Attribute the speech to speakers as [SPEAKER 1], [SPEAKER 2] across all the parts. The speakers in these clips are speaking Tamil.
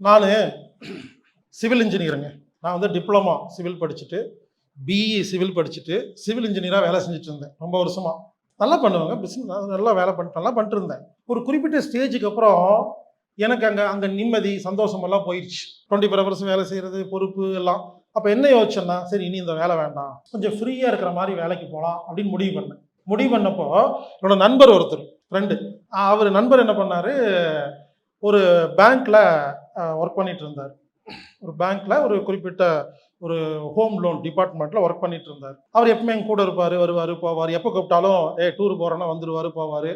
[SPEAKER 1] நான் சிவில் இன்ஜினியருங்க. நான் வந்து டிப்ளமா சிவில் படிச்சுட்டு, பிஇ சிவில் படிச்சுட்டு, சிவில் இன்ஜினியராக வேலை செஞ்சுட்டு இருந்தேன் ரொம்ப வருஷமா. நல்லா பண்ணுவேங்க, பிஸ்னஸ் நல்லா வேலை நல்லா பண்ணிட்டு இருந்தேன். ஒரு குறிப்பிட்ட ஸ்டேஜுக்கு அப்புறம் எனக்கு அங்கே நிம்மதி சந்தோஷம் எல்லாம் போயிடுச்சு. 24 ஹவர்ஸ் வேலை செய்கிறது, பொறுப்பு எல்லாம். அப்போ என்ன யோசிச்சேன்னா, சரி இனி இந்த வேலை வேண்டாம், கொஞ்சம் ஃப்ரீயாக இருக்கிற மாதிரி வேலைக்கு போகலாம் அப்படின்னு முடிவு பண்ணப்போ என்னோட நண்பர் ஒருத்தர் ஃப்ரெண்டு, அவர் நண்பர் என்ன பண்ணார், ஒரு பேங்க்கில் ஒர்க் பண்ணிட்டு இருந்தார். ஒரு பேங்க்கில் ஒரு குறிப்பிட்ட ஒரு ஹோம் லோன் டிபார்ட்மெண்ட்டில் ஒர்க் பண்ணிட்டு இருந்தார். அவர் எப்பவுமே என் கூட இருப்பார், வருவார் போவார். எப்போ கூப்பிட்டாலும் டூர் போகிறேன்னா வந்துடுவார் போவார்.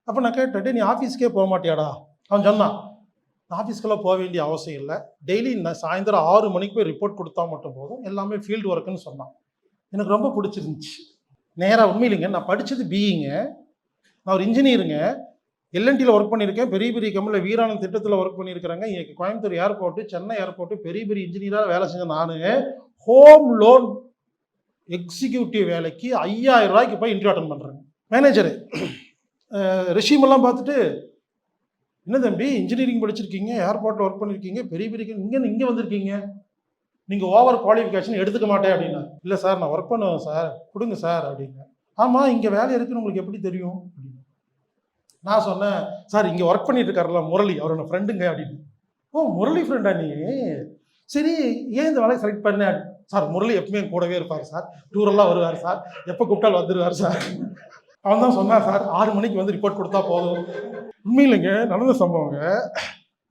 [SPEAKER 1] அப்போ நான் கேட்டேன், நீ ஆஃபீஸ்க்கே போக மாட்டியாடா? அவன் சொன்னான், ஆஃபீஸ்க்கெல்லாம் போக வேண்டிய அவசியம் இல்லை, டெய்லி நான் சாயந்தரம் 6 மணிக்கு போய் ரிப்போர்ட் கொடுத்தா மட்டும் போதும், எல்லாமே ஃபீல்டு ஒர்க்குன்னு சொன்னான். எனக்கு ரொம்ப பிடிச்சிருந்துச்சு. நேராக உண்மையிலைங்க, நான் படித்தது பிஇங்க, நான் ஒரு இன்ஜினியருங்க, எல்என்டியில் ஒர்க் பண்ணியிருக்கேன், பெரிய பெரிய கம்பெனியில் வீராணம் திட்டத்தில் ஒர்க் பண்ணியிருக்கிறேங்க. இங்கே கோயம்புத்தூர் ஏர்போர்ட்டு, சென்னை ஏர்போர்ட்டு பெரிய பெரிய இன்ஜினியராக வேலை செஞ்சேன். நான் ஹோம் லோன் எக்ஸிக்யூட்டிவ் வேலைக்கு 5000 ரூபாய்க்கு போய் இன்டர்வியூ அட்டன் பண்ணுறேங்க. மேனேஜரு ரெஷ்யூமெல்லாம் பார்த்துட்டு, என்ன தம்பி இன்ஜினியரிங் படிச்சிருக்கீங்க, ஏர்போர்ட்டில் ஒர்க் பண்ணியிருக்கீங்க, பெரிய பெரிய இங்கே வந்திருக்கீங்க, நீங்கள் ஓவர் குவாலிஃபிகேஷன் எடுத்துக்க மாட்டேன் அப்படின்னா. இல்லை சார் நான் ஒர்க் பண்ணுவேன் சார், கொடுங்க சார் அப்படிங்க. ஆமாம் இங்கே வேலை இருக்குன்னு உங்களுக்கு எப்படி தெரியும் அப்படின்னு. நான் சொன்னேன், சார் இங்கே ஒர்க் பண்ணிட்டு இருக்காருல்ல முரளி, அவரோட ஃப்ரெண்டுங்க அப்படின்னு. ஓ முரளி ஃப்ரெண்டா நீ, சரி ஏன் இந்த வேலையை செலக்ட் பண்ண? சார் முரளி எப்பவுமே கூடவே இருப்பார் சார், டூரெல்லாம் வருவார் சார், எப்போ கூப்பிட்டாலும் வந்துடுவார் சார். அவன் தான் சொன்னான், சார் 6 மணிக்கு வந்து ரிப்போர்ட் கொடுத்தா போதும். உண்மையிலைங்க நடந்த சம்பவங்க.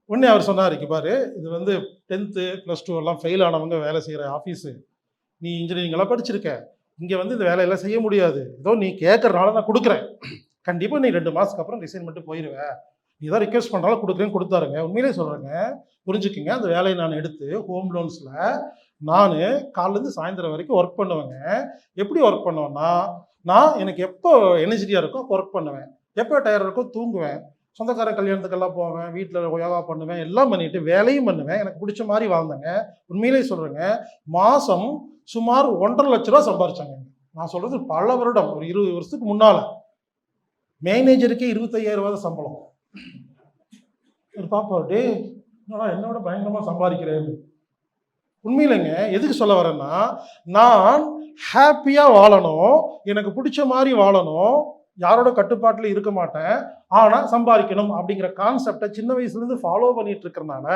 [SPEAKER 1] உடனே அவர் சொன்னார், பாரு இது வந்து 10th +2 எல்லாம் ஃபெயில் ஆனவங்க வேலை செய்கிற ஆஃபீஸு, நீ இன்ஜினியரிங் படிச்சிருக்க, இங்கே வந்து இந்த வேலையெல்லாம் செய்ய முடியாது, ஏதோ நீ கேட்கறனால நான் கொடுக்குறேன், கண்டிப்பாக நீ 2 மாதத்துக்கு அப்புறம் ரிசைன் பண்ணிட்டு போயிடுவேன், நீ தான் ரிக்வெஸ்ட் பண்ணுறாலும் கொடுக்குறேன்னு கொடுத்தாருங்க. உண்மையிலே சொல்கிறேங்க, புரிஞ்சுக்குங்க. அந்த வேலையை நான் எடுத்து ஹோம் லோன்ஸில் நான் காலையிலேருந்து சாயந்தரம் வரைக்கும் ஒர்க் பண்ணுவேங்க. எப்படி ஒர்க் பண்ணுவேன்னா, நான் எனக்கு எப்போ எனர்ஜிட்டியாக இருக்கோ அப்போ ஒர்க் பண்ணுவேன், எப்போ டயர்டாக இருக்கோ தூங்குவேன், சொந்தக்காரன் கல்யாணத்துக்கெல்லாம் போவேன், வீட்டில் யோகா பண்ணுவேன், எல்லாம் பண்ணிவிட்டு வேலையும் பண்ணுவேன், எனக்கு பிடிச்ச மாதிரி வாழ்ந்தேங்க. உண்மையிலே சொல்கிறேங்க, மாதம் சுமார் 1.5 லட்ச ரூபா சம்பாரிச்சாங்க. நான் சொல்கிறது பல வருடம், ஒரு 20 வருஷத்துக்கு முன்னால். மேனேஜருக்கே 25,000 ரூபா சம்பளம். ஒரு பாப்பா டே என்னோட பயங்கரமாக சம்பாதிக்கிறேன். உண்மையிலங்க எதுக்கு சொல்ல வரேன்னா, நான் ஹாப்பியாக வாழணும், எனக்கு பிடிச்ச மாதிரி வாழணும், யாரோட கட்டுப்பாட்டில் இருக்க மாட்டேன், ஆனால் சம்பாதிக்கணும் அப்படிங்கிற கான்செப்டை சின்ன வயசுலேருந்து ஃபாலோ பண்ணிட்டு இருக்கிறனால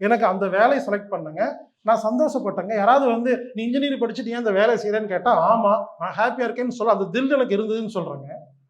[SPEAKER 1] எனக்கு அந்த வேலையை செலக்ட் பண்ணுங்க. நான் சந்தோஷப்பட்டேங்க. யாராவது வந்து நீ இன்ஜினியரிங் படிச்சுட்டு ஏன் அந்த வேலை செய்கிறேன்னு கேட்டால், ஆமாம் நான் ஹாப்பியாக இருக்கேன்னு சொல்ல அந்த தில் எனக்கு இருந்ததுன்னு சொல்கிறேங்க.